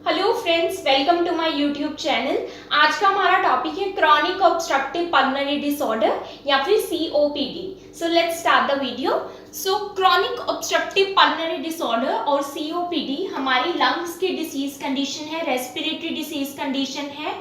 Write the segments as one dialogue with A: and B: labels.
A: Hello friends, welcome to my YouTube channel. आज का हमारा टॉपिक है क्रॉनिक ऑब्स्ट्रक्टिव पल्मोनरी डिसऑर्डर या फिर COPD। So let's start the video. So chronic obstructive pulmonary disorder और COPD हमारी लंग्स की डिसीज कंडीशन है, रेस्पिरेटरी डिसीज कंडीशन है।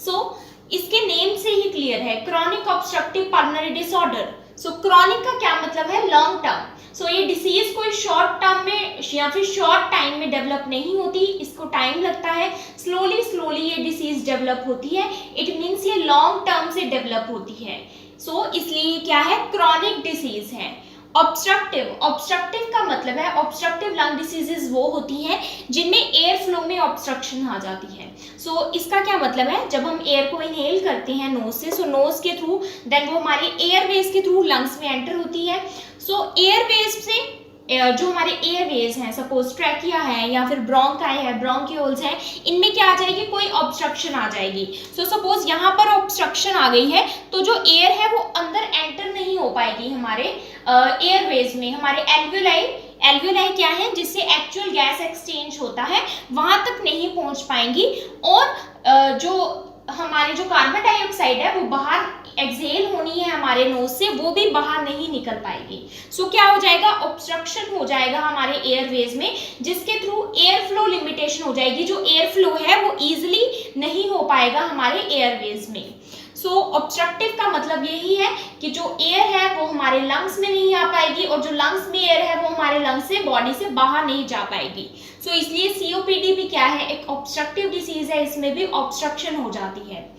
A: सो इसके नेम से ही क्लियर है, क्रॉनिक ऑब्स्ट्रक्टिव पल्मोनरी डिसऑर्डर। सो क्रॉनिक का क्या मतलब है? Long term. सो ये डिसीज कोई शॉर्ट टर्म में या फिर शॉर्ट टाइम में डेवलप नहीं होती, इसको टाइम लगता है। स्लोली ये डिसीज डेवलप होती है। इट मीन्स ये लॉन्ग टर्म से डेवलप होती है। सो इसलिए क्या है? क्रॉनिक डिसीज है। ऑब्स्ट्रक्टिव का मतलब है, ऑब्स्ट्रक्टिव लंग डिसीजेज वो होती हैं जिनमें एयर फ्लो में ऑब्स्ट्रक्शन आ जाती है। सो इसका क्या मतलब है? जब हम एयर को इनहेल करते हैं नोज से, सो नोज के थ्रू, देन वो हमारे एयरवेज के थ्रू लंग्स में एंटर होती है। सो एयरवेज से जो हमारे एयरवेज हैं, सपोज ट्रैकिया है या फिर ब्रोंकाई है, ब्रोंक्यूल्स है, इनमें क्या आ जाएगी? कोई ऑब्स्ट्रक्शन आ जाएगी। सो सपोज यहाँ पर ऑब्स्ट्रक्शन आ गई है तो जो एयर है वो अंदर एंटर नहीं हो पाएगी हमारे एयरवेज में। हमारे एल्वियोलाई क्या है, जिससे एक्चुअल गैस एक्सचेंज होता है, वहां तक नहीं पहुंच पाएंगी। और जो हमारे जो कार्बन डाइऑक्साइड है वो बाहर एक्सहेल होनी है हमारे नोज से, वो भी बाहर नहीं निकल पाएगी। सो क्या हो जाएगा? ऑब्स्ट्रक्शन हो जाएगा हमारे एयरवेज में, जिसके थ्रू एयर फ्लो लिमिटेशन हो जाएगी। जो एयर फ्लो है वो इजिली नहीं हो पाएगा हमारे एयरवेज में। सो ऑब्स्ट्रक्टिव का मतलब यही है कि जो एयर है वो हमारे लंग्स में नहीं आ पाएगी, और जो लंग्स में एयर है वो हमारे लंग्स से, बॉडी से बाहर नहीं जा पाएगी। सो इसलिए COPD भी क्या है? एक ऑब्स्ट्रक्टिव डिसीज है, इसमें भी ऑब्स्ट्रक्शन हो जाती है।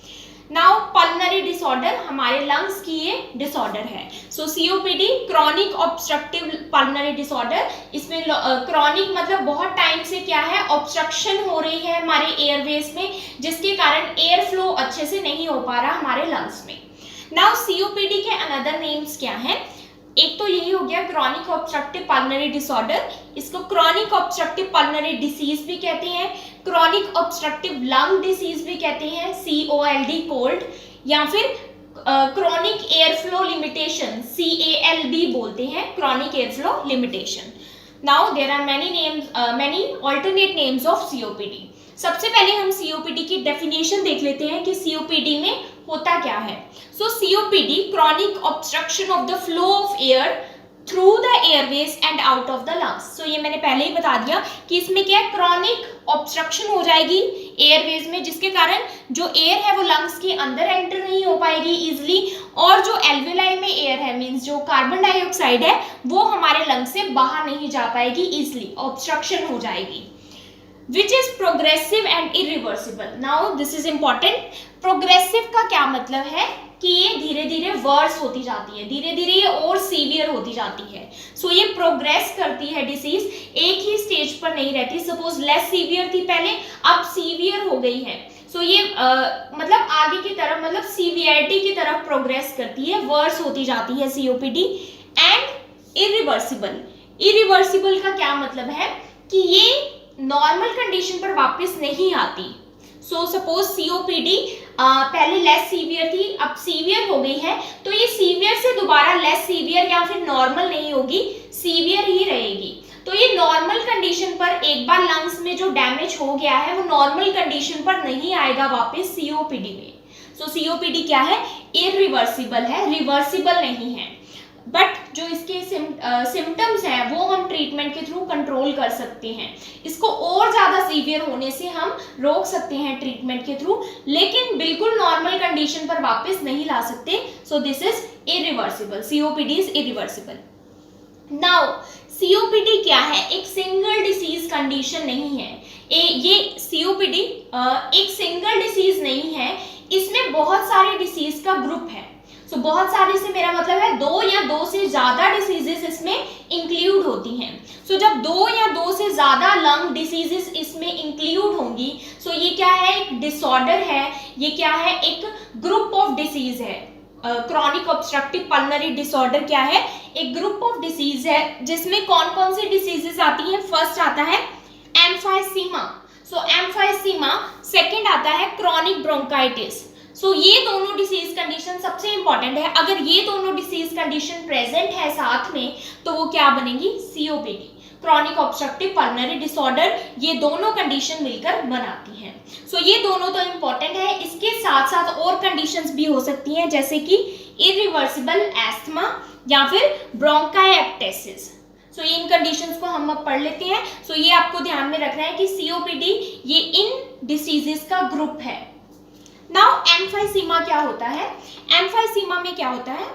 A: नाउ पल्मोनरी डिसऑर्डर, हमारे लंग्स की ये डिसऑर्डर है। So COPD chronic obstructive pulmonary disorder. इसमें क्रॉनिक मतलब बहुत टाइम से क्या है? ऑब्स्ट्रक्शन हो रही है हमारे एयरवेज में, जिसके कारण एयर फ्लो अच्छे से नहीं हो पा रहा हमारे लंग्स में। नाउ COPD के अनदर नेम्स क्या है? एक तो यही हो गया क्रॉनिक ऑब्स्ट्रक्टिव पल्मोनरी डिसऑर्डर, इसको क्रॉनिक ऑब्स्ट्रक्टिव पल्मोनरी डिसीज भी कहते हैं, क्रॉनिक ऑब्स्ट्रक्टिव लंग डिसीज भी कहते हैं, COLD कोल्ड, या फिर chronic air flow limitation, CALB बोलते हैं, chronic air flow limitation. Now there are many alternate names of COPD। सबसे पहले हम COPD की डेफिनेशन देख लेते हैं कि COPD में होता क्या है। So COPD chronic obstruction of the flow of air through the airways and out of the lungs. So ये मैंने पहले ही बता दिया कि इसमें क्या है? क्रॉनिक ऑब्स्ट्रक्शन हो जाएगी एयरवेज में, जिसके कारण जो एयर है वो लंग्स के अंदर एंटर नहीं हो पाएगी इजिली, और जो एल्वियोलाई में एयर है, मींस जो कार्बन डाइऑक्साइड है, वो हमारे लंग्स से बाहर नहीं जा पाएगी इजिली, ऑब्स्ट्रक्शन हो जाएगी। Which is progressive and irreversible. Now this is important. Progressive का क्या मतलब है? कि ये धीरे धीरे वर्स होती जाती है, धीरे धीरे ये और सीवियर होती जाती है। सो ये प्रोग्रेस करती है डिसीज, एक ही स्टेज पर नहीं रहती। सपोज लेस सीवियर थी पहले, अब सीवियर हो गई है। सो ये मतलब आगे की तरफ, मतलब सीवियरिटी की तरफ प्रोग्रेस करती है, वर्स होती जाती है COPD। एंड इरिवर्सिबल का क्या मतलब है? कि ये नॉर्मल कंडीशन पर वापस नहीं आती। सो सपोज COPD पहले लेस सीवियर थी, अब सीवियर हो गई है, तो ये सीवियर से दोबारा लेस सीवियर या फिर नॉर्मल नहीं होगी, सीवियर ही रहेगी। तो ये नॉर्मल कंडीशन पर, एक बार लंग्स में जो डैमेज हो गया है वो नॉर्मल कंडीशन पर नहीं आएगा वापस COPD में। सो COPD क्या है? इरिवर्सिबल है, रिवर्सिबल नहीं है। बट जो इसके सिम्टम्स हैं वो हम ट्रीटमेंट के थ्रू कंट्रोल कर सकते हैं। इसको और ज़्यादा सीवियर होने से हम रोक सकते हैं ट्रीटमेंट के थ्रू, लेकिन बिल्कुल नॉर्मल कंडीशन पर वापस नहीं ला सकते। So this is irreversible, COPD is irreversible. Now COPD क्या है? एक सिंगल डिसीज कंडीशन नहीं है। ये COPD एक सिंगल डिसीज नहीं है, इसमें बहुत सारे डिसीज का ग्रुप है। सो बहुत सारे से मेरा मतलब है दो या दो से ज्यादा डिसीजेस इसमें इंक्लूड होती हैं। सो जब दो या दो से ज्यादा लंग डिसीजेस इसमें इंक्लूड होंगी, सो ये क्या है? एक डिसऑर्डर है, ये क्या है? एक ग्रुप ऑफ डिसीज है। क्रॉनिक ऑब्स्ट्रक्टिव पल्मोनरी डिसऑर्डर क्या है? एक ग्रुप ऑफ डिसीज है, जिसमें कौन कौन सी डिसीजेस आती हैं? फर्स्ट आता है एम्फाइसीमा। सो एम्फाइसीमा। सेकेंड आता है क्रॉनिक ब्रोंकाइटिस। सो ये दोनों डिसीज कंडीशन सबसे इंपॉर्टेंट है। अगर ये दोनों डिसीज कंडीशन प्रेजेंट है साथ में, तो वो क्या बनेगी? COPD। Chronic obstructive pulmonary disorder, ये दोनों कंडीशन मिलकर बनाती हैं। सो ये दोनों तो इम्पोर्टेंट है, इसके साथ साथ और कंडीशंस भी हो सकती हैं जैसे कि इरिवर्सिबल एस्थमा या फिर ब्रोंकाइटिस। सो इन कंडीशंस को हम अब पढ़ लेते हैं। सो ये आपको ध्यान में रखना है कि सीओपीडी ये इन डिसीजेस का ग्रुप है। नाउ एम्फाइसीमा क्या होता है? एम्फाइसीमा में क्या होता है,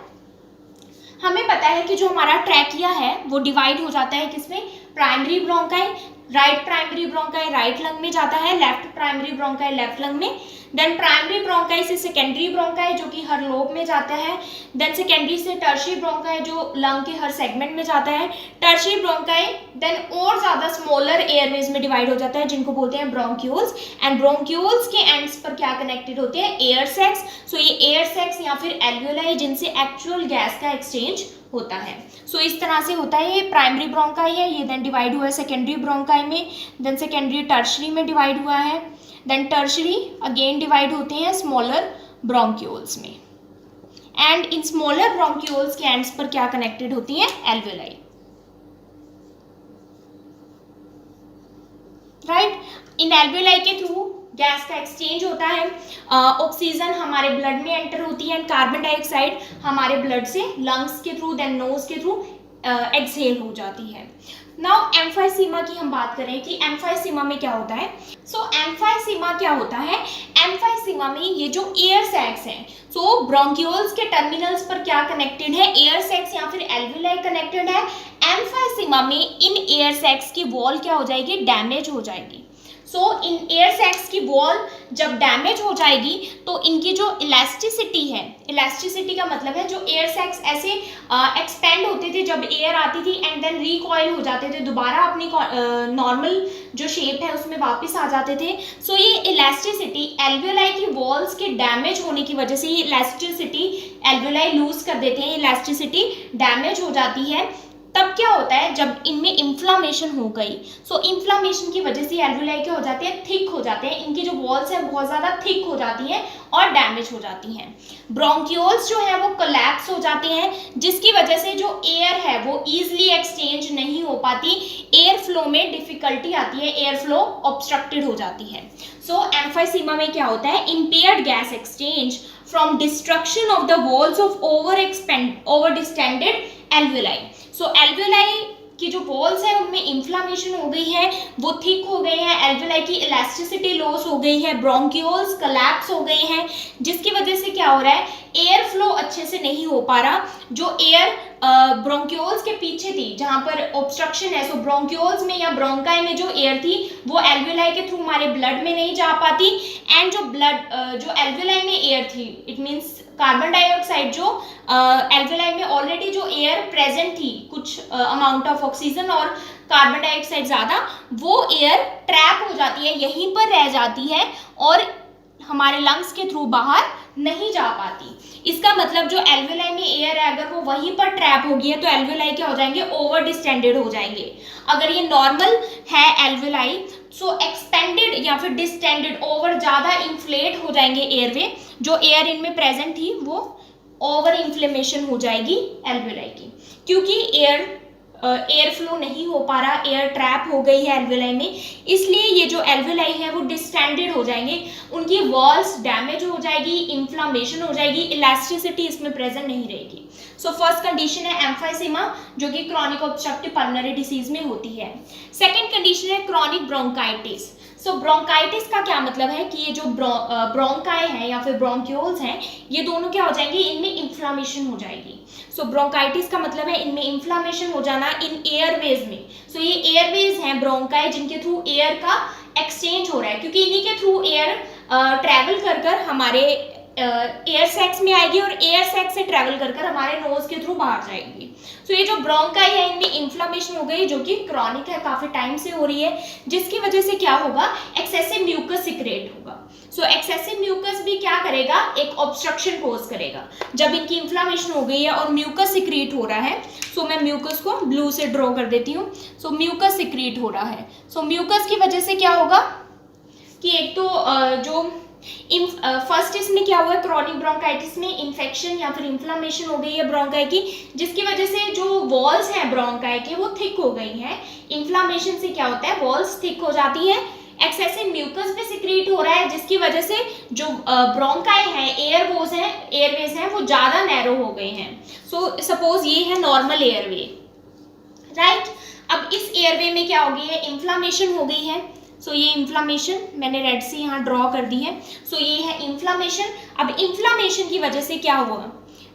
A: हमें पता है कि जो हमारा ट्रैकिया है वो डिवाइड हो जाता है किसमें, primary bronchi, right primary bronchi right lung में जाता है, left primary bronchi left lung में, देन प्राइमरी ब्रोंकाई से सेकेंडरी ब्रोंकाई जो कि हर लोब में जाता है, देन सेकेंडरी से टर्शियरी ब्रोंकाई जो लंग के हर सेगमेंट में जाता है, टर्शियरी ब्रोंकाई देन और ज्यादा स्मॉलर एयरवेज में डिवाइड हो जाता है जिनको बोलते हैं ब्रोंक्यूल्स, एंड ब्रोंक्यूल्स के एंड्स पर क्या कनेक्टेड होते हैं, एयर सैक्स। सो ये एयर सैक्स या फिर एल्वियोलाई जिनसे एक्चुअल गैस का एक्सचेंज होता है। सो इस तरह से होता है। ये प्राइमरी ब्रोंकाई है, ये देन डिवाइड हुआ है सेकेंडरी ब्रोंकाई में, देन सेकेंडरी टर्शियरी में डिवाइड हुआ है, देन टर्शियरी अगेन डिवाइड होते हैं स्मॉलर ब्रोंक्यूल्स में, एंड इन स्मॉलर ब्रोंक्यूल्स के एंड्स पर क्या कनेक्टेड होती हैं, एल्वियोलाई, राइट। इन एल्वियोलाई के थ्रू गैस का एक्सचेंज होता है, ऑक्सीजन हमारे ब्लड में एंटर होती है, कार्बन डाइऑक्साइड हमारे ब्लड से लंग्स के थ्रू देन नोज के थ्रू एक्सहेल हो जाती है। नाउ एम्फाइसीमा की हम बात करें कि एम्फाइसीमा में क्या होता है। सो एम्फाइसीमा क्या होता है, एम्फाइसीमा में ये जो एयर सैक्स हैं, सो ब्रोंक्यूल्स के टर्मिनल्स पर क्या कनेक्टेड है, एयर सैक्स या फिर एल्वियोलाई कनेक्टेड है। एम्फाइसीमा में इन एयर सैक्स की वॉल क्या हो जाएगी, डैमेज हो जाएगी। सो इन एयर सैक्स की वॉल जब डैमेज हो जाएगी तो इनकी जो इलास्टिसिटी है, इलास्टिसिटी का मतलब है जो एयर सैक्स ऐसे एक्सपेंड होते थे जब एयर आती थी एंड देन रिकॉइल हो जाते थे, दोबारा अपनी नॉर्मल जो शेप है उसमें वापस आ जाते थे। सो ये इलास्टिसिटी एल्वियोलाई की वॉल्स के डैमेज होने की वजह से ये इलास्टिसिटी एल्वियोलाई लूज कर देते हैं, इलास्टिसिटी डैमेज हो जाती है। तब क्या होता है, जब इनमें इन्फ्लामेशन हो गई, सो इन्फ्लामेशन की वजह से एल्वियोलाई क्या हो जाते हैं, थिक हो जाते हैं, इनकी जो वॉल्स है बहुत ज़्यादा थिक हो जाती हैं और डैमेज हो जाती हैं। ब्रोंक्यूल्स जो है वो कोलैप्स हो जाते हैं जिसकी वजह से जो एयर है वो ईजिली एक्सचेंज नहीं हो पाती, एयर फ्लो में डिफिकल्टी आती है, एयर फ्लो ऑब्स्ट्रक्टेड हो जाती है। सो एम्फाइसीमा में क्या होता है, impaired gas exchange from destruction of the walls of over distended alveoli. So alveoli की जो वॉल्स है उनमें इन्फ्लामेशन हो गई है, वो थिक हो गए हैं, एल्वियोलाई की इलास्टिसिटी लॉस हो गई है, ब्रोंक्यूल्स कोलैप्स हो गए हैं जिसकी वजह से क्या हो रहा है, एयर फ्लो अच्छे से नहीं हो पा रहा। जो एयर ब्रोंक्यूल्स के पीछे थी जहां पर ऑब्स्ट्रक्शन है, सो ब्रोंक्यूल्स में या ब्रोंकाई में जो एयर थी वो एल्वियोलाई के थ्रू हमारे ब्लड में नहीं जा पाती, एंड जो एल्वियोलाई में एयर थी, इट मीन्स कार्बन डाइऑक्साइड जो एल्वियोलाई में ऑलरेडी जो एयर प्रेजेंट थी, कुछ अमाउंट ऑफ ऑक्सीजन और कार्बन डाइऑक्साइड ज़्यादा, वो एयर ट्रैप हो जाती है, यहीं पर रह जाती है और हमारे लंग्स के थ्रू बाहर नहीं जा पाती। इसका मतलब जो एल्वियोलाई में एयर है अगर वो वहीं पर ट्रैप हो गई है तो एल्वियोलाई क्या हो जाएंगे, ओवर डिस्टेंडेड हो जाएंगे। अगर ये नॉर्मल है एल्वियोलाई, सो एक्सपेंडेड या फिर डिस्टेंडेड, ओवर ज़्यादा इन्फ्लेट हो जाएंगे एयरवे, जो एयर इनमें प्रेजेंट थी वो ओवर इन्फ्लेमेशन हो जाएगी एल्वियोलाई की, क्योंकि एयर फ्लो नहीं हो पा रहा, एयर ट्रैप हो गई है एल्वियोलाई में, इसलिए ये जो एल्वियोलाई है वो डिस्टेंडेड हो जाएंगे, उनकी वॉल्स डैमेज हो जाएगी, इन्फ्लामेशन हो जाएगी, इलास्टिसिटी इसमें प्रेजेंट नहीं रहेगी। सो फर्स्ट कंडीशन है एम्फाइसीमा जो कि क्रॉनिक ऑब्स्ट्रक्टिव पल्मोनरी डिसीज में होती है। सेकेंड कंडीशन है क्रॉनिक ब्रोंकाइटिस। सो ब्रोंकाइटिस का क्या मतलब है कि ये जो ब्रोंकाई है या फिर ब्रोंक्यूल्स हैं, ये दोनों क्या हो जाएंगे, इनमें इन्फ्लामेशन हो जाएगी। सो ब्रोंकाइटिस का मतलब है इनमें इन्फ्लामेशन हो जाना इन एयरवेज में। सो ये एयरवेज हैं ब्रोंकाई जिनके थ्रू एयर का एक्सचेंज हो रहा है, क्योंकि इन्हीं के थ्रू एयर ट्रैवल कर कर हमारे एयर सैक्स में आएगी और एयर सैक्स से ट्रैवल कर कर हमारे नोज के थ्रू बाहर जाएगी। सो ये जो ब्रोंकाई है इनमें इन्फ्लामेशन हो गई जो कि क्रॉनिक है, काफी टाइम से हो रही है, जिसकी वजह से क्या होगा, एक्सेसिव म्यूकस सिक्रेट होगा। सो एक्सेसिव म्यूकस भी क्या करेगा, एक ऑब्स्ट्रक्शन कोज करेगा। जब इनकी इन्फ्लामेशन हो गई है और म्यूकस सिक्रेट हो रहा है, सो मैं म्यूकस को ब्लू से ड्रॉ कर देती हूँ। सो म्यूकस सिक्रेट हो रहा है, सो म्यूकस की वजह से क्या होगा कि एक तो जो फर्स्ट इसमें क्या हुआ है, क्रॉनिक ब्रोंकाइटिस में इन्फेक्शन या फिर इन्फ्लामेशन हो गई है ब्रोंकाई की, जिसकी वजह से जो वॉल्स हैं ब्रोंकाई के वो थिक हो गई हैं। इन्फ्लामेशन से क्या होता है, वॉल्स थिक हो जाती है, एक्सेसिव म्यूकस भी सिक्रीट हो रहा है, जिसकी वजह से जो ब्रोंकाई है, एयरवेज हैं वो ज्यादा नैरो हो गए हैं। सो सपोज ये है नॉर्मल एयरवे, राइट। अब इस एयरवे में क्या हो गई है, इन्फ्लामेशन हो गई है। सो ये इन्फ्लामेशन मैंने रेड से यहाँ ड्रॉ कर दी है। सो ये है इन्फ्लामेशन। अब इन्फ्लामेशन की वजह से क्या हुआ,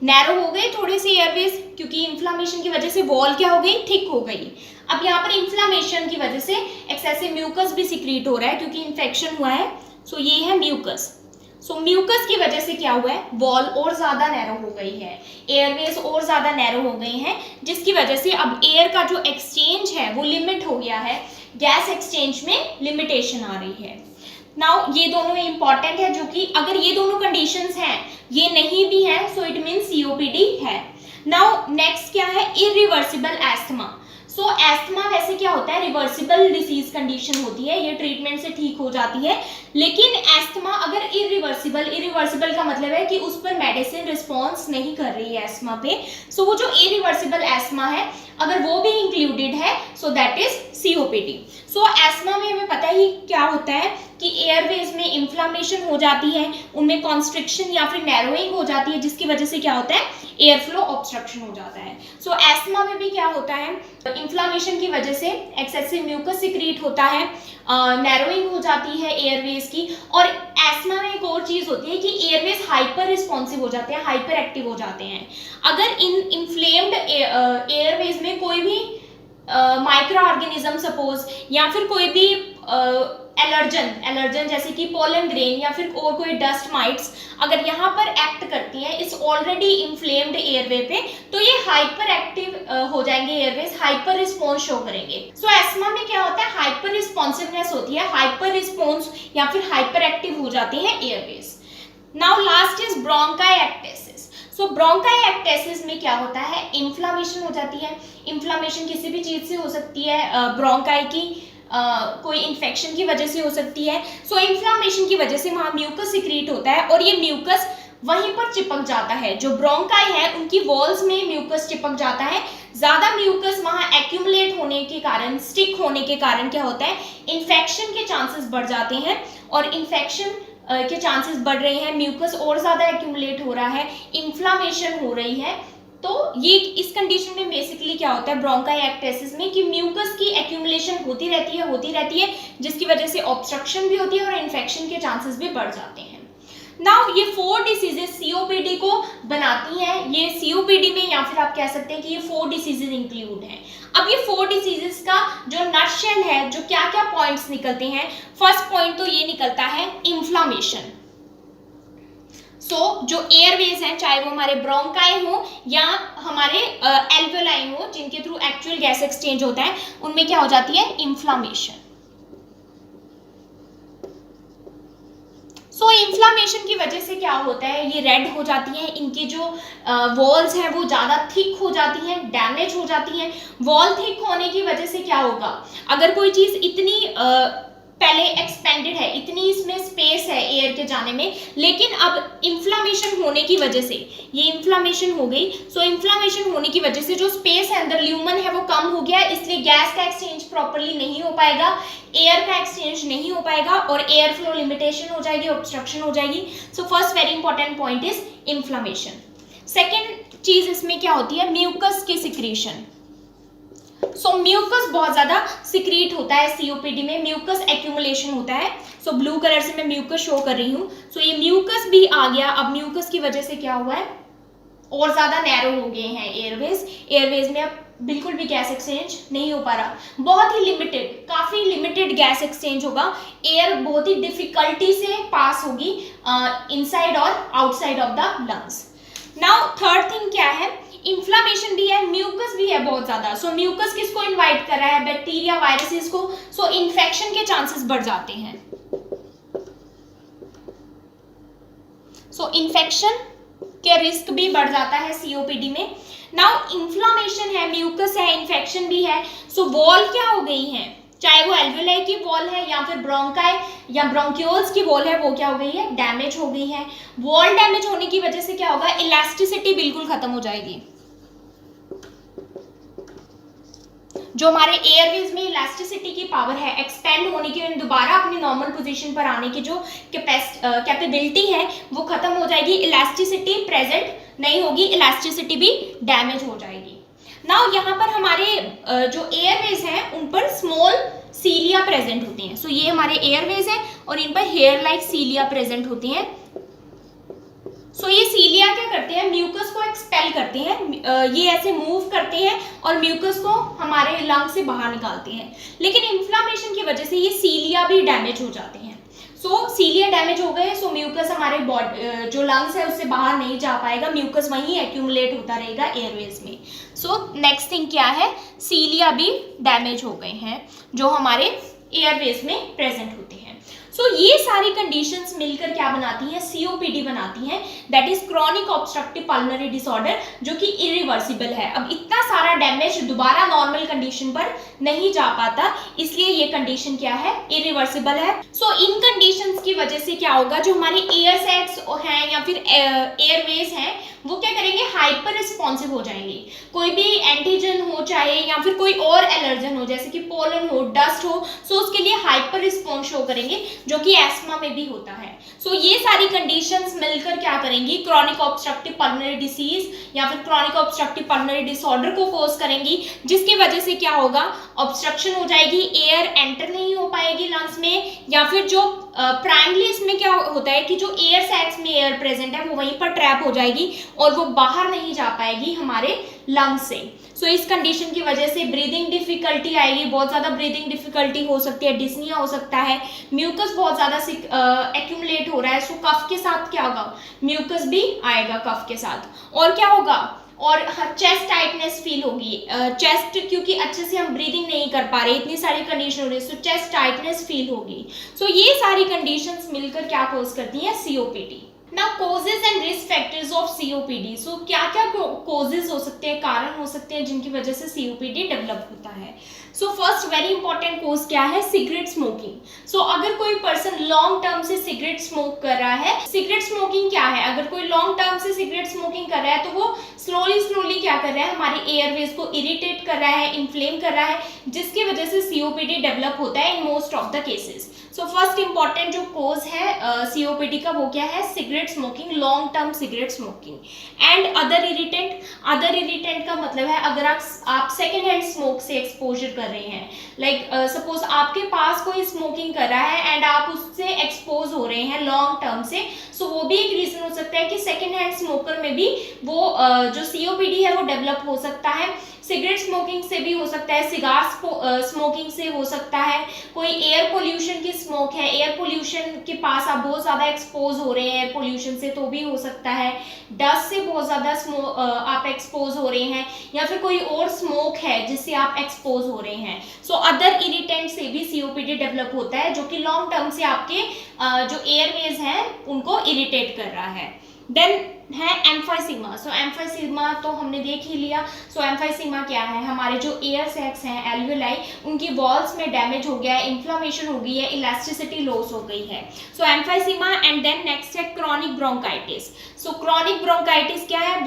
A: नैरो हो गए थोड़े से एयरवेज, क्योंकि इन्फ्लामेशन की वजह से वॉल क्या हो गई, थिक हो गई। अब यहाँ पर इन्फ्लामेशन की वजह से एक्सेसिव म्यूकस भी सिक्रीट हो रहा है, क्योंकि इन्फेक्शन हुआ है। सो ये है म्यूकस। सो म्यूकस की वजह से क्या हुआ है, वॉल और ज्यादा नैरो हो गई है, एयरवेज और ज्यादा नैरो हो गई हैं, जिसकी वजह से अब एयर का जो एक्सचेंज है वो लिमिट हो गया है, गैस एक्सचेंज में लिमिटेशन आ रही है। नाउ ये दोनों इंपॉर्टेंट है, जो कि अगर ये दोनों कंडीशंस हैं, ये नहीं भी है, सो इट मीन सीओपीडी है। नाउ नेक्स्ट क्या है, इरिवर्सिबल एस्थमा। सो एस्थमा वैसे क्या होता है, रिवर्सिबल डिसीज कंडीशन होती है, ये ट्रीटमेंट से ठीक हो जाती है। लेकिन एस्थमा अगर इरिवर्सिबल का मतलब है कि उस पर मेडिसिन रिस्पॉन्स नहीं कर रही है एस्थमा पे, सो वो जो इरिवर्सिबल एस्थमा है अगर वो भी इंक्लूडेड है, so that is COPD. So asthma में हमें पता ही क्या होता है कि एयरवेज में इन्फ्लामेशन हो जाती है, उनमें कॉन्स्ट्रिक्शन या फिर नैरोइंग हो जाती है, जिसकी वजह से क्या होता है, एयर फ्लो ऑब्स्ट्रक्शन हो जाता है। सो एस्थमा में भी क्या होता है, इन्फ्लामेशन की वजह से एक्सेसिव म्यूकस सिक्रीट होता है, नैरोइंग हो जाती है एयरवेज की। और एस्थमा में एक और चीज होती है कि एयरवेज हाइपर रिस्पॉन्सिव हो जाते हैं, हाइपर एक्टिव हो जाते हैं। अगर इन्फ्लेम्ड एयरवेज में कोई भी माइक्रो ऑर्गेनिज्म सपोज, या फिर कोई भी एलर्जन जैसे कि पोलन ग्रेन या फिर और कोई डस्ट माइट्स अगर यहाँ पर एक्ट करती हैं इस ऑलरेडी इन्फ्लेम्ड एयरवे पे, तो ये हाइपर एक्टिव हो जाएंगे एयरवेज, हाइपर रिस्पॉन्स शो करेंगे। सो एस्थमा में क्या होता है, हाइपर रिस्पॉन्सिवनेस होती है, हाइपर रिस्पॉन्स या फिर हाइपर एक्टिव हो जाती है airways. Now last is bronchiectasis. So bronchiectasis में क्या होता है, इन्फ्लामेशन हो जाती है। इन्फ्लामेशन किसी भी चीज से हो सकती है, ब्रोंकाई की कोई इन्फेक्शन की वजह से हो सकती है। सो इन्फ्लामेशन की वजह से वहां म्यूकस सिक्रीट होता है और ये म्यूकस वहीं पर चिपक जाता है, जो ब्रोंकाई है उनकी वॉल्स में म्यूकस चिपक जाता है। ज्यादा म्यूकस वहां एक्यूमुलेट होने के कारण, स्टिक होने के कारण क्या होता है, इन्फेक्शन के चांसेस बढ़ जाते हैं, और इन्फेक्शन के चांसेस बढ़ रहे हैं, म्यूकस और ज्यादा एक्यूमुलेट हो रहा है, इन्फ्लामेशन हो रही है। तो ये इस कंडीशन में बेसिकली क्या होता है ब्रोंकाइएक्टेसिस में, कि म्यूकस की एक्यूमुलेशन होती रहती है, जिसकी वजह से ऑब्स्ट्रक्शन भी होती है और इन्फेक्शन के चांसेस भी बढ़ जाते हैं। नाउ ये 4 डिसीजेस सीओपीडी को बनाती हैं, ये सीओपीडी में, या फिर आप कह सकते हैं कि ये 4 डिसीजेस इंक्लूड हैं। अब ये 4 डिसीजेस का जो नटशेल है, जो क्या क्या पॉइंट्स निकलते हैं, फर्स्ट पॉइंट तो ये निकलता है इन्फ्लामेशन। सो जो एयरवेज हैं, चाहे वो हमारे ब्रोंकाई हो या हमारे एल्वेलाई हो, जिनके थ्रू एक्चुअल गैस एक्सचेंज होता है, उनमें क्या हो जाती है, इन्फ्लामेशन। सो इन्फ्लामेशन की वजह से क्या होता है, ये रेड हो जाती हैं, इनकी जो वॉल्स हैं वो ज़्यादा थिक हो जाती हैं, डैमेज हो जाती हैं। वॉल थिक होने की वजह से क्या होगा, अगर कोई चीज़ इतनी पहले एक्सपेंडेड है, इतनी इसमें स्पेस है एयर के जाने में, लेकिन अब इन्फ्लामेशन होने की वजह से ये इन्फ्लामेशन हो गई। सो इन्फ्लामेशन होने की वजह से जो स्पेस है अंदर, ल्यूमन है, वो कम हो गया, इसलिए गैस का एक्सचेंज प्रॉपरली नहीं हो पाएगा, एयर का एक्सचेंज नहीं हो पाएगा और एयर फ्लो लिमिटेशन हो जाएगी, ऑब्स्ट्रक्शन हो जाएगी। So first very important point is inflammation. Second चीज इसमें क्या होती है, म्यूकस की सिक्रीशन। सो म्यूकस बहुत ज्यादा सिक्रीट होता है सीओपीडी में, म्यूकस एक्यूमुलेशन होता है। सो ब्लू कलर से मैं म्यूकस शो कर रही हूँ। सो ये म्यूकस भी आ गया। अब म्यूकस की वजह से क्या हुआ है, और ज्यादा नैरो हो गए हैं एयरवेज में अब बिल्कुल भी गैस एक्सचेंज नहीं हो पा रहा, बहुत ही लिमिटेड, काफी लिमिटेड गैस एक्सचेंज होगा, एयर बहुत ही डिफिकल्टी से पास होगी इनसाइड और outside of the lungs. Now third thing क्या है, इन्फ्लामेशन भी है, म्यूकस भी है बहुत ज्यादा। सो म्यूकस किसको इनवाइट कर रहा है, बैक्टीरिया, वायरसेस को। सो इन्फेक्शन के चांसेस बढ़ जाते हैं। सो इन्फेक्शन के रिस्क भी बढ़ जाता है सीओपीडी में। नाउ इन्फ्लामेशन है, म्यूकस है, इन्फेक्शन भी है, सो वॉल क्या हो गई है, चाहे वो एल्वेलाई की वॉल है या फिर ब्रोंकाई या ब्रोंक्यूल्स की वॉल है, वो क्या हो गई है, डैमेज हो गई है। वॉल डैमेज होने की वजह से क्या होगा, इलास्टिसिटी बिल्कुल खत्म हो जाएगी। जो हमारे एयरवेज में इलास्टिसिटी की पावर है, एक्सपेंड होने की, दोबारा अपनी नॉर्मल पोजीशन पर आने की जो कैपेबिलिटी है वो खत्म हो जाएगी। इलास्टिसिटी प्रेजेंट नहीं होगी, इलास्टिसिटी भी डैमेज हो जाएगी। नाउ यहाँ पर हमारे जो एयरवेज हैं उन पर स्मॉल सीलिया प्रेजेंट होती हैं। सो ये हमारे एयरवेज हैं और इन पर हेयर लाइक सीलिया प्रेजेंट होती हैं। सो ये सीलिया क्या करते हैं, म्यूकस को एक्सपेल करते हैं, ये ऐसे मूव करते हैं और म्यूकस को हमारे लंग से बाहर निकालते हैं। लेकिन इन्फ्लामेशन की वजह से ये सीलिया भी डैमेज हो जाते हैं। सो सीलिया डैमेज हो गए, सो म्यूकस हमारे बॉडी जो लंग्स है उससे बाहर नहीं जा पाएगा, म्यूकस वहीं एक्यूमुलेट होता रहेगा एयरवेज में। सो नेक्स्ट थिंग क्या है, सीलिया भी डैमेज हो गए हैं जो हमारे एयरवेज में प्रेजेंट होते हैं। सो ये सारी कंडीशंस मिलकर क्या बनाती हैं, सीओपीडी बनाती हैं, that is chronic obstructive pulmonary disorder, जो कि इरिवर्सिबल है। अब इतना सारा डैमेज दोबारा नॉर्मल कंडीशन पर नहीं जा पाता, इसलिए ये कंडीशन क्या है, इरिवर्सिबल है। सो इन कंडीशंस की वजह से क्या होगा, जो हमारे एयर सैक्स हैं या फिर एयरवेज हैं वो क्या करेंगे, हाइपर रिस्पॉन्सिव हो जाएंगे। कोई भी एंटीजन हो चाहे या फिर कोई और एलर्जन हो, जैसे कि पोलन हो, डस्ट हो, सो उसके लिए हाइपर रिस्पॉन्स शो करेंगे, जो कि एस्मा में भी होता है। सो ये सारी कंडीशंस मिलकर क्या करेंगी, क्रॉनिक ऑब्स्ट्रक्टिव पल्मोनरी डिसीज या फिर क्रॉनिक ऑब्स्ट्रक्टिव पल्मोनरी डिसऑर्डर को कॉज करेंगी, जिसकी वजह से क्या होगा, ऑब्स्ट्रक्शन हो जाएगी, एयर एंटर नहीं हो पाएगी लंग्स में, या फिर जो प्राइमली इसमें क्या होता है कि जो एयर सैक्स में एयर प्रेजेंट है वो वहीं पर ट्रैप हो जाएगी और वो बाहर नहीं जा पाएगी हमारे लंग्स से। सो इस कंडीशन की वजह से ब्रीदिंग डिफिकल्टी आएगी, बहुत ज़्यादा ब्रीदिंग डिफिकल्टी हो सकती है, डिस्निया हो सकता है, म्यूकस बहुत ज़्यादा एक्यूमुलेट हो रहा है। सो कफ के साथ क्या होगा, म्यूकस भी आएगा कफ के साथ, और क्या होगा, और चेस्ट टाइटनेस फील होगी, चेस्ट क्योंकि अच्छे से हम ब्रीदिंग नहीं कर पा रहे, इतनी सारी कंडीशन हो रही है, सो चेस्ट टाइटनेस फील होगी। सो ये सारी कंडीशंस मिलकर क्या कॉज करती हैं, COPD. Now causes and risk factors of COPD. So क्या क्या कॉजेज हो सकते हैं, कारण हो सकते हैं जिनकी वजह से सीओपीडी डेवलप होता है। So first very important cause क्या है, सिगरेट स्मोकिंग। सो अगर कोई पर्सन लॉन्ग टर्म से सिगरेट स्मोक कर रहा है, सिगरेट स्मोकिंग क्या है, अगर कोई लॉन्ग टर्म से सिगरेट स्मोकिंग कर रहा है तो वो स्लोली क्या कर रहा है, हमारे एयरवेज को इरिटेट कर रहा है, इन्फ्लेम कर रहा है, जिसकी वजह से सीओपीडी डेवलप होता है in most of the cases. So first important जो कोज है सीओपीडी का वो क्या है, cigarette smoking, long term cigarette smoking and other irritant. Other irritant का मतलब है अगर आप सेकेंड हैंड स्मोक से एक्सपोजर कर रहे हैं, लाइक सपोज आपके पास कोई स्मोकिंग कर रहा है एंड आप उससे एक्सपोज हो रहे हैं लॉन्ग टर्म से, सो वो भी एक रीजन हो सकता है कि सेकेंड हैंड स्मोकर में भी वो जो सीओपीडी है वो डेवलप हो सकता है। सिगरेट स्मोकिंग से भी हो सकता है, सिगार स्मोकिंग से हो सकता है, कोई एयर पोल्यूशन की स्मोक है, एयर पोल्यूशन के पास आप बहुत ज़्यादा एक्सपोज हो रहे हैं एयर पोल्यूशन से तो भी हो सकता है, डस्ट से बहुत ज़्यादा आप एक्सपोज हो रहे हैं, या फिर कोई और स्मोक है जिससे आप एक्सपोज हो रहे हैं। सो अदर इरिटेंट से भी सीओपीडी डेवलप होता है, जो कि लॉन्ग टर्म से आपके जो एयरवेज हैं उनको इरिटेट कर रहा है। देन है एम्फाइसीमा। सो एम्फाइसीमा तो हमने देख ही लिया। सो एम्फाइसीमा क्या है, हमारे जो एयर सैक्स हैं एल्वेलाई, उनकी वॉल्स में डैमेज हो गया है, इन्फ्लामेशन हो गई है, इलास्टिसिटी लॉस हो गई है। सो एम्फाइसीमा एंड देन नेक्स्ट है क्रॉनिक ब्रोंकाइटिस। सो क्रॉनिक ब्रोंकाइटिस क्या है,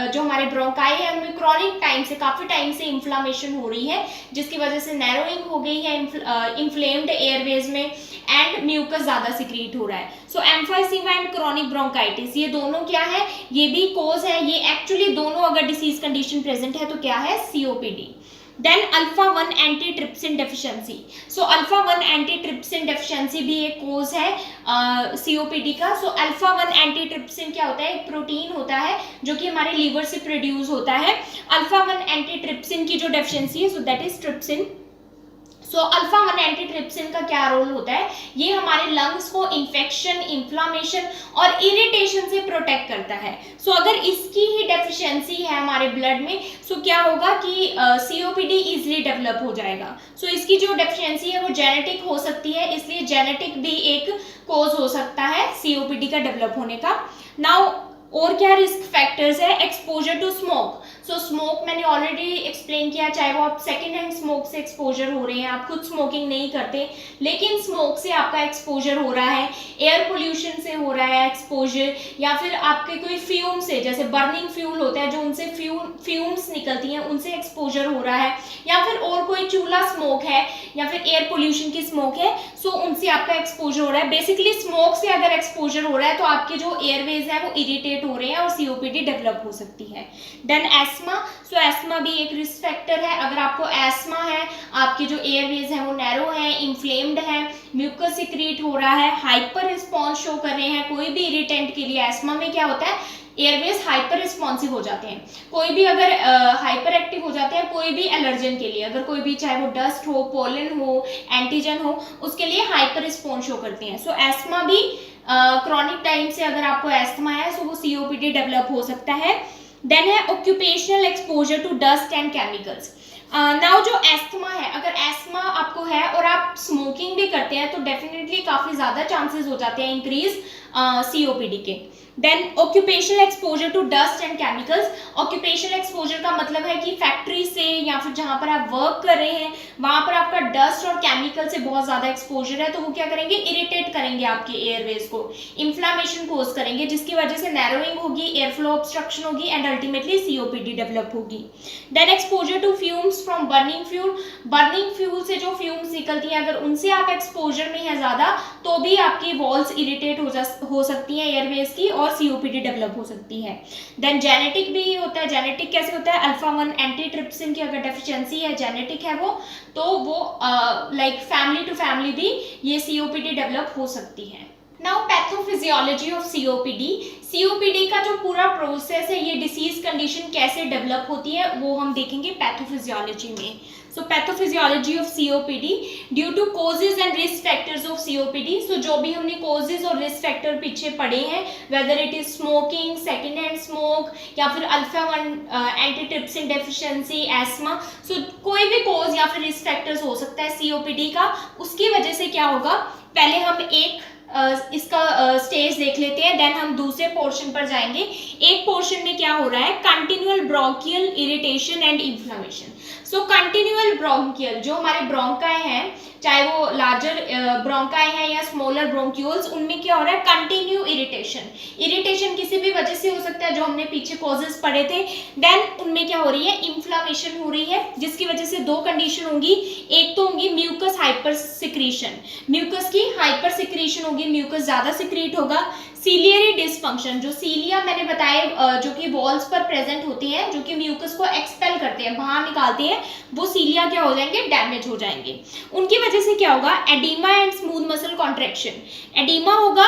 A: जो हमारे ब्रोंकाई है उनमें क्रॉनिक टाइम से, काफ़ी टाइम से इन्फ्लामेशन हो रही है, जिसकी वजह से नैरोइंग हो गई है इन्फ्लेम्ड एयरवेज में एंड म्यूकस ज़्यादा सिक्रीट हो रहा है। सो एम्फाइसीमा एंड क्रॉनिक ब्रोंकाइटिस ये दोनों क्या है, ये भी कोज है, ये एक्चुअली दोनों अगर डिसीज कंडीशन प्रेजेंट है तो क्या है, COPD. Then alpha 1 antitrypsin deficiency. So alpha 1 antitrypsin deficiency भी एक कोज है सीओपीडी का। सो अल्फा 1 एंटीट्रिप्सिन क्या होता है, एक प्रोटीन होता है जो कि हमारे लीवर से प्रोड्यूस होता है। अल्फा 1 एंटीट्रिप्सिन की जो डेफिशिएंसी है, so that is trypsin. So alpha 1 antitrypsin का क्या रोल होता है, ये हमारे लंग्स को इन्फेक्शन, इन्फ्लामेशन और इरिटेशन से प्रोटेक्ट करता है। सो अगर इसकी ही डेफिशिएंसी है हमारे ब्लड में, सो क्या होगा कि सीओपीडी इजीली डेवलप हो जाएगा। सो इसकी जो डेफिशिएंसी है वो जेनेटिक हो सकती है, इसलिए जेनेटिक भी एक कोज हो सकता है सीओपीडी का डेवलप होने का। नाउ और क्या रिस्क फैक्टर्स है, exposure to smoke. So smoke मैंने ऑलरेडी एक्सप्लेन किया, चाहे वो आप सेकेंड हैंड स्मोक से एक्सपोजर हो रहे हैं, आप खुद स्मोकिंग नहीं करते लेकिन स्मोक से आपका एक्सपोजर हो रहा है, एयर पोल्यूशन से हो रहा है एक्सपोजर, या फिर आपके कोई फ्यूम से, जैसे बर्निंग फ्यूल होता है जो उनसे फ्यूम्स निकलती हैं उनसे एक्सपोजर हो रहा है, या फिर और कोई चूल्हा स्मोक है या फिर एयर पोल्यूशन की स्मोक है, सो उनसे आपका एक्सपोजर हो रहा है। बेसिकली स्मोक से अगर एक्सपोजर हो रहा है तो आपके जो एयरवेज है वो इरिटेट हो रहे हैं और सीओपीडी डेवलप हो सकती है। देन एस्मा, सो एस्मा भी एक रिस्क फैक्टर है। अगर आपको एस्मा है, आपके जो एयरवेज हैं वो नैरो हैं, इन्फ्लेम्ड है, म्यूकस सिक्रीट हो रहा है, हाइपर रिस्पॉन्स शो कर रहे हैं कोई भी इरिटेंट के लिए, एस्मा में क्या होता है एयरवेज हाइपर रिस्पॉन्सिव हो जाते हैं, कोई भी अगर हाइपर एक्टिव हो जाते हैं कोई भी एलर्जन के लिए, अगर कोई भी चाहे वो डस्ट हो, पोलन हो, एंटीजन हो, उसके लिए हाइपर रिस्पॉन्स शो करते हैं। सो एस्मा भी क्रॉनिक टाइम से अगर आपको एस्थमा है सो वो सीओपीडी डेवलप हो सकता है। देन है occupational exposure to dust and chemicals. Now जो एस्थमा है, अगर एस्थमा आपको है और आप स्मोकिंग भी करते हैं तो डेफिनेटली काफ़ी ज़्यादा चांसेस हो जाते हैं इंक्रीज सीओपीडी के। Then occupational exposure to dust and chemicals. Occupational exposure का मतलब है कि फैक्ट्री से या फिर जहाँ पर आप वर्क कर रहे हैं वहाँ पर आपका डस्ट और केमिकल से बहुत ज़्यादा एक्सपोजर है तो वो क्या करेंगे इरिटेट करेंगे आपके एयरवेज को, इन्फ्लामेशन कोज करेंगे जिसकी वजह से नैरोइंग होगी, एयर फ्लो ऑब्स्ट्रक्शन होगी एंड अल्टीमेटली सीओपीडी डेवलप होगी। Then exposure to fumes from burning fuel. Burning fuel से जो फ्यूम्स निकलती हैं अगर उनसे आप एक्सपोजर में है ज़्यादा तो भी आपकी वॉल्स इरिटेट हो सकती हैं एयरवेज की और सीओपीडी डेवलप हो सकती है। देन जेनेटिक भी होता है। जेनेटिक कैसे होता है, अल्फा 1 एंटीट्रिप्सिन की अगर डेफिशिएंसी है, जेनेटिक है वो, तो वो लाइक फैमिली टू फैमिली भी ये सीओपीडी डेवलप हो सकती है। Now pathophysiology of COPD. COPD का जो पूरा प्रोसेस है, ये डिसीज कंडीशन कैसे डेवलप होती है वो हम देखेंगे पैथोफिजियोलॉजी में। So pathophysiology of COPD due to causes and risk factors of COPD. So जो भी हमने कोजेज और रिस्क फैक्टर पीछे पढ़े हैं, whether it is smoking, second hand smoke या फिर अल्फा 1 एंटीट्रिप्सिन डेफिशिएंसी, एस्मा, सो कोई भी कोज या फिर रिस्क फैक्टर्स हो सकता है सीओपीडी का। उसकी वजह से क्या होगा, पहले हम एक इसका स्टेज देख लेते हैं, देन हम दूसरे पोर्शन पर जाएंगे। एक पोर्शन में क्या हो रहा है, continual bronchial irritation and inflammation. So continual bronchial, जो हमारे ब्रोंकाई हैं, चाहे वो लार्जर ब्रोंकाई हैं या स्मॉलर ब्रोंक्यूल्स, उनमें क्या हो रहा है कंटिन्यू इरिटेशन। इरिटेशन किसी भी वजह से हो सकता है जो हमने पीछे कॉजेस पढ़े थे। देन उनमें क्या हो रही है, इन्फ्लामेशन हो रही है जिसकी वजह से दो कंडीशन होंगी, एक तो होंगी म्यूकस हाइपर सिक्रीशन, म्यूकस की हाइपर सिक्रीशन होगी, म्यूकस ज्यादा सिक्रीट होगा। सीलियरी डिसफंक्शन, जो सीलिया मैंने बताया जो कि वॉल्स पर प्रेजेंट होती हैं, जो कि म्यूकस को एक्सपेल करते हैं, बाहर निकालते हैं, वो सीलिया क्या हो जाएंगे, डैमेज हो जाएंगे। उनकी वजह से क्या होगा, oedema and smooth muscle contraction. Oedema होगा,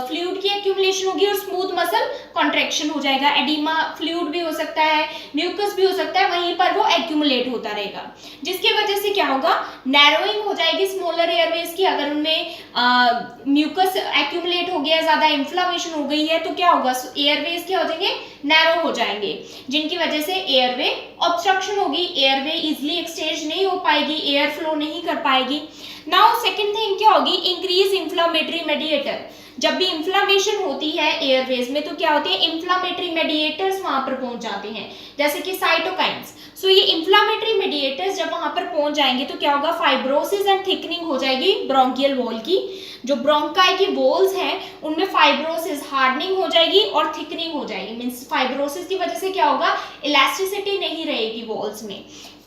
A: फ्लूइड की एक्यूमुलेशन होगी और स्मूथ मसल कॉन्ट्रैक्शन हो जाएगा। एडिमा फ्लूइड भी हो सकता है, म्यूकस भी हो सकता है, वहीं पर वो एक्यूमुलेट होता रहेगा, जिसकी वजह से क्या होगा, नैरोइंग हो जाएगी स्मॉलर एयरवेज की। अगर उनमें म्यूकस एक्यूमुलेट हो गया, ज्यादा इन्फ्लामेशन हो गई है तो क्या होगा, एयरवेज क्या हो जाएंगे, नैरो हो जाएंगे, जिनकी वजह से एयरवे ऑब्स्ट्रक्शन होगी, एयरवे इजिली एक्सचेंज नहीं हो पाएगी, एयर फ्लो नहीं कर पाएगी। नाउ सेकंड थिंग क्या होगी, इंक्रीज इन्फ्लामेटरी मेडिएटर। जब भी इन्फ्लामेशन होती है एयरवेज में तो क्या होती है, इन्फ्लामेटरी मेडिएटर्स वहां पर पहुंच जाते हैं, जैसे कि साइटोकाइन्स। सो ये इन्फ्लामेटरी मेडिएटर्स जब वहां पर पहुंच जाएंगे तो क्या होगा, फाइब्रोसिस एंड थिकनिंग हो जाएगी ब्रोंकियल वॉल की। जो ब्रोंकाई की वॉल्स हैं उनमें फाइब्रोसिस, हार्डनिंग हो जाएगी और थिकनिंग हो जाएगी। मींस फाइब्रोसिस की वजह से क्या होगा, इलास्टिसिटी नहीं रहेगी वॉल्स में।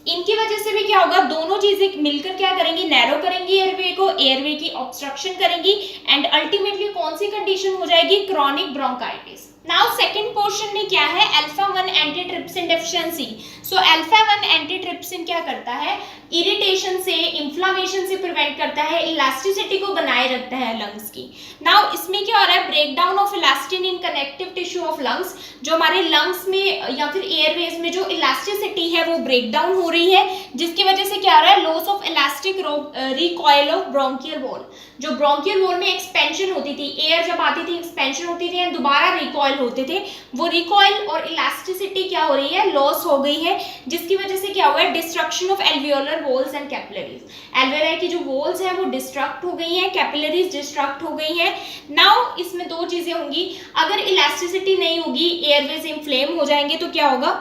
A: इनकी वजह से भी क्या होगा, दोनों चीजें मिलकर क्या करेंगी, नैरो करेंगी एयरवे को, एयरवे की ऑब्स्ट्रक्शन करेंगी एंड अल्टीमेटली कौन सी कंडीशन हो जाएगी, chronic bronchitis. Now second portion में क्या है, alpha 1 antitrypsin deficiency. So alpha 1 antitrypsin क्या करता है, इरिटेशन से, इन्फ्लामेशन से प्रिवेंट करता है, इलास्टिसिटी को बनाए रखता है लंग्स की। नाउ इसमें क्या हो रहा है, breakdown of elastin in connective tissue of lungs. जो हमारे लंग्स में या फिर एयरवेज में जो इलास्टिसिटी है वो ब्रेकडाउन हो रही है, जिसकी वजह से क्या हो रहा है, loss of elastic recoil of bronchial wall. जो ब्रोंकियल वॉल में एक्सपेंशन होती थी, एयर जब आती थी एक्सपेंशन होती थी, दोबारा रिकॉइल रिकॉयल होते थे, वो रिकॉयल और इलास्टिसिटी क्या हो रही है, लॉस हो गई है, जिसकी वजह से क्या हुआ है, destruction of alveolar walls and capillaries. Alveoli की जो वॉल्स हैं वो डिस्ट्रक्ट हो गई हैं, कैपिलरीज डिस्ट्रक्ट हो गई हैं। नाउ इसमें दो चीजें होंगी, अगर इलास्टिसिटी नहीं होगी, एयरवेज इन्फ्लेम हो जाएंगे, तो क्या होगा,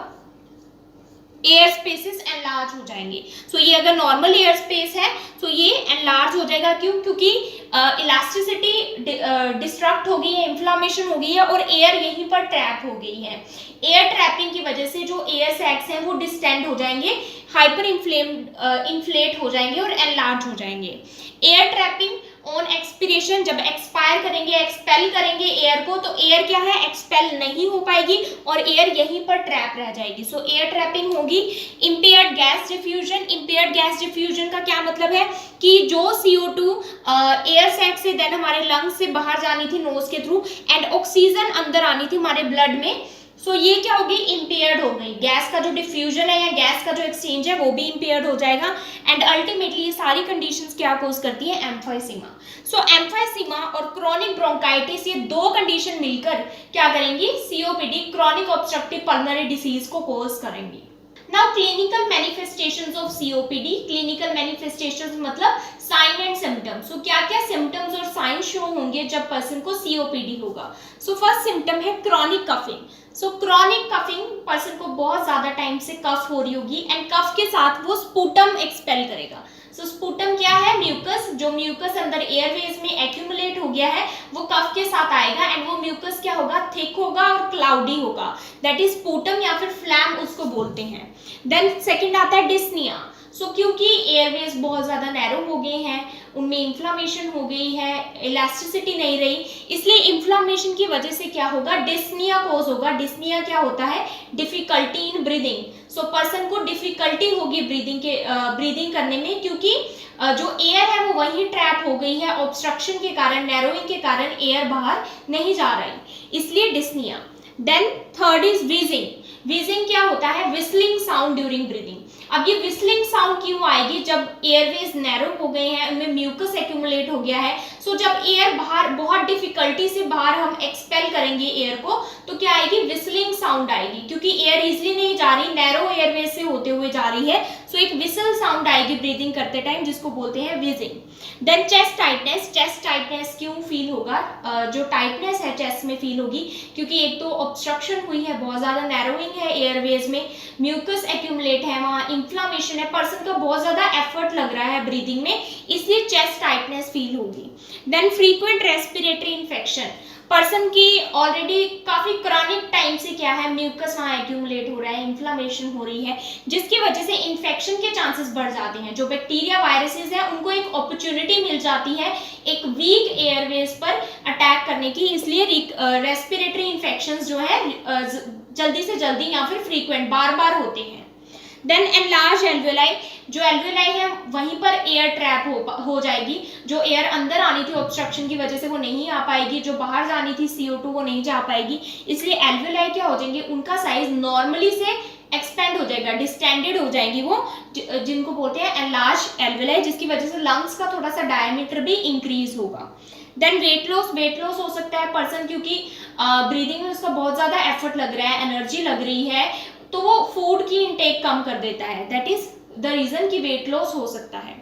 A: एयर स्पेसेस एनलार्ज हो जाएंगे। सो ये अगर नॉर्मल एयर स्पेस है तो ये एनलार्ज हो जाएगा, क्यों, क्योंकि इलास्टिसिटी डिस्ट्रक्ट हो गई है, इन्फ्लामेशन हो गई है और एयर यहीं पर ट्रैप हो गई है। एयर ट्रैपिंग की वजह से जो एयर सैक्स हैं वो डिस्टेंड हो जाएंगे, हाइपर इन्फ्लेट हो जाएंगे और एनलार्ज हो जाएंगे। एयर ट्रैपिंग ऑन एक्सपिरेशन, जब एक्सपायर करेंगे, एक्सपेल करेंगे एयर को, तो एयर क्या है, एक्सपेल नहीं हो पाएगी और एयर यहीं पर ट्रैप रह जाएगी। सो एयर ट्रैपिंग होगी। Impaired gas diffusion, impaired gas diffusion का क्या मतलब है कि जो CO2 एयर सैक से देन हमारे लंग्स से बाहर जानी थी नोज के थ्रू, एंड ऑक्सीजन अंदर आनी थी हमारे ब्लड में, सो ये क्या होगी, इम्पेयर्ड हो गई। गैस का जो डिफ्यूजन है या गैस का जो एक्सचेंज है वो भी इम्पेयर्ड हो जाएगा, एंड अल्टीमेटली ये सारी कंडीशंस क्या कोज करती है, एम्फाइसीमा। सो एम्फाइसीमा और क्रोनिक ब्रोंकाइटिस, ये दो कंडीशन मिलकर क्या करेंगी, COPD, chronic obstructive pulmonary disease को कोज करेंगी। Now clinical manifestations of COPD, clinical manifestations मतलब साइन एंड सिम्टम्स। सो क्या क्या सिम्टम्स और साइन शो होंगे जब पर्सन को COPD होगा। सो फर्स्ट सिम्टम है क्रॉनिक कफिंग। सो क्रॉनिक कफिंग, पर्सन को बहुत ज्यादा टाइम से कफ हो रही होगी एंड कफ के साथ वो स्पूटम एक्सपेल करेगा। सो स्पूटम क्या है, म्यूकस, जो म्यूकस अंदर एयरवेज में एक्यूमुलेट हो गया है वो कफ के साथ आएगा एंड वो म्यूकस क्या होगा, थिक होगा और क्लाउडी होगा, दैट इज स्पूटम या फिर फ्लैम उसको बोलते हैं। देन सेकंड आता है डिस्निया। सो क्योंकि एयरवेज बहुत ज़्यादा नैरो हो गए हैं, उनमें इन्फ्लामेशन हो गई है, इलास्टिसिटी नहीं रही, इसलिए इन्फ्लामेशन की वजह से क्या होगा, डिस्निया कोज होगा। डिस्निया क्या होता है, difficulty in breathing. So person को डिफिकल्टी होगी ब्रीदिंग करने में, क्योंकि जो एयर है वो वहीं ट्रैप हो गई है, ऑब्स्ट्रक्शन के कारण, नैरोइंग के कारण एयर बाहर नहीं जा रही, इसलिए dyspnoea. Then third is wheezing. Wheezing क्या होता है, विस्लिंग साउंड ड्यूरिंग ब्रीदिंग। अब ये विस्लिंग साउंड क्यों आएगी, जब एयरवेज नैरो हो गए हैं, उनमें म्यूकस एक्यूमुलेट हो गया है। सो जब एयर बाहर बहुत डिफिकल्टी से बाहर हम एक्सपेल करेंगे एयर को, तो क्या आएगी, विस्लिंग साउंड आएगी, क्योंकि एयर इजिली नहीं जा रही, नैरो एयरवेज से होते हुए जा रही है। सो एक विसल साउंड आएगी ब्रीदिंग करते टाइम, जिसको बोलते हैं wheezing. Then chest tightness. Chest tightness क्यों फील होगा, जो टाइटनेस है चेस्ट में फील होगी, क्योंकि एक तो ऑब्स्ट्रक्शन हुई है, बहुत ज्यादा नैरोइंग है एयरवेज में, म्यूकस एक्यूमुलेट है, वहाँ इन्फ्लामेशन है, पर्सन का बहुत ज्यादा एफर्ट लग रहा है ब्रीदिंग में, इसलिए चेस्ट टाइटनेस फील होगी। Then frequent respiratory infection. Person की ऑलरेडी काफी क्रॉनिक टाइम से क्या है, म्यूकस वहाँ एक्यूमुलेट हो रहा है, इन्फ्लामेशन हो रही है, जिसकी वजह से इन्फेक्शन के चांसेस बढ़ जाते हैं। जो बैक्टीरिया वायरसेस हैं उनको एक अपॉर्चुनिटी मिल जाती है एक वीक एयरवेज पर अटैक करने की, इसलिए रेस्पिरेटरी इन्फेक्शंस जो है जल्दी से जल्दी या फिर फ्रीक्वेंट बार बार होते हैं। Then enlarge alveoli. जो एल्वियोलाई है वहीं पर एयर ट्रैप हो जाएगी, जो एयर अंदर आनी थी ऑब्स्ट्रक्शन की वजह से वो नहीं आ पाएगी, जो बाहर जानी थी CO2 वो नहीं जा पाएगी, इसलिए एल्वियोलाई क्या हो जाएंगे, उनका साइज नॉर्मली से एक्सपेंड हो जाएगा, डिस्टेंडेड हो जाएगी वो, जिनको बोलते हैं एनलार्ज एल्वियोलाई, जिसकी वजह से लंग्स का थोड़ा सा डायमीटर भी इंक्रीज होगा। Then weight loss. Weight loss हो सकता है पर्सन, क्योंकि ब्रीदिंग में उसका बहुत ज्यादा एफर्ट लग रहा है, एनर्जी लग रही है, तो वो फूड की इनटेक कम कर देता है, दैट इज द रीजन कि वेट लॉस हो सकता है।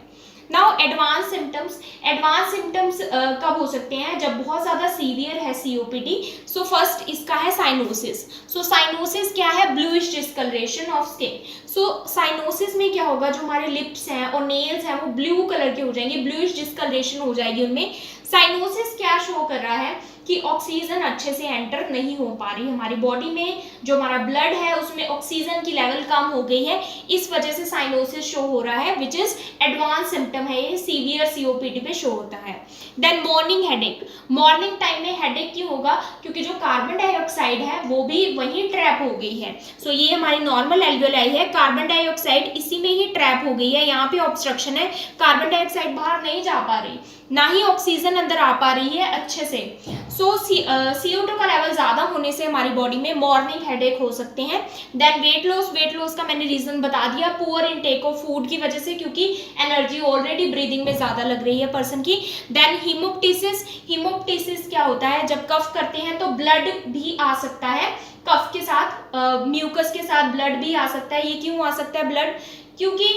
A: Now advance symptoms. Advance symptoms कब हो सकते हैं, जब बहुत ज्यादा सीवियर है COPD। सो फर्स्ट इसका है साइनोसिस। सो साइनोसिस क्या है, bluish discoloration of skin. So cyanosis में क्या होगा, जो हमारे लिप्स हैं और नेल्स हैं वो ब्लू कलर के हो जाएंगे, ब्लूइश डिस्कलरेशन हो जाएगी उनमें। साइनोसिस क्या शो कर रहा है कि ऑक्सीजन अच्छे से एंटर नहीं हो पा रही, हमारी बॉडी में जो हमारा ब्लड है उसमें ऑक्सीजन की लेवल कम हो गई है, इस वजह से साइनोसिस शो हो रहा है, विच इज एडवांस सिम्टम है, ये सीवियर COPD पे शो होता है। Then morning headache. Morning time में हेडेक क्यों होगा, क्योंकि जो कार्बन डाइऑक्साइड है वो भी वहीं ट्रैप हो गई है। सो ये हमारी नॉर्मल एल्वियोलाई है, कार्बन डाइऑक्साइड इसी में ही ट्रैप हो गई है, यहाँ पे ऑब्स्ट्रक्शन है, कार्बन डाइऑक्साइड बाहर नहीं जा पा रही, ना ही ऑक्सीजन अंदर आ पा रही है अच्छे से। सो CO2 का लेवल ज़्यादा होने से हमारी बॉडी में मॉर्निंग हेडेक हो सकते हैं। देन वेट लॉस का मैंने रीज़न बता दिया, पुअर इनटेक ऑफ फूड की वजह से, क्योंकि एनर्जी ऑलरेडी ब्रीदिंग में ज़्यादा लग रही है पर्सन की। देन हीमोप्टिसिस क्या होता है, जब कफ करते हैं तो ब्लड भी आ सकता है, कफ के साथ म्यूकस के साथ ब्लड भी आ सकता है। ये क्यों आ सकता है ब्लड, क्योंकि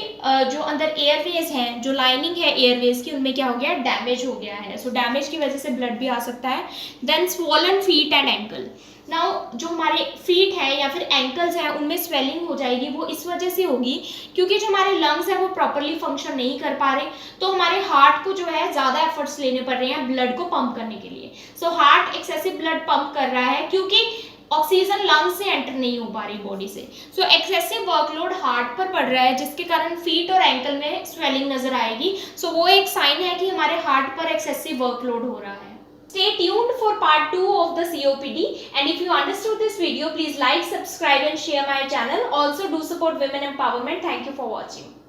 A: जो अंदर एयरवेज हैं, जो लाइनिंग है एयरवेज की, उनमें क्या हो गया, डैमेज हो गया है। सो डैमेज की वजह से ब्लड भी आ सकता है। Then swollen feet and ankle. Now जो हमारे फीट है या फिर एंकल्स हैं उनमें स्वेलिंग हो जाएगी, वो इस वजह से होगी क्योंकि जो हमारे लंग्स हैं वो प्रॉपरली फंक्शन नहीं कर पा रहे, तो हमारे हार्ट को जो है ज़्यादा एफर्ट्स लेने पड़ रहे हैं ब्लड को पंप करने के लिए। So heart excessive blood pump कर रहा है क्योंकि ऑक्सीजन लंग्स से एंटर नहीं हो पा रही बॉडी से। सो एक्सेसिव वर्कलोड हार्ट पर पड़ रहा है, जिसके कारण फीट और एंकल में स्वेलिंग नजर आएगी। सो वो एक साइन है कि हमारे हार्ट पर एक्सेसिव वर्कलोड हो रहा है। Stay tuned for part 2 of the COPD, and if you understood this video, please like, subscribe and share my channel. Also do support women empowerment. Thank you for watching.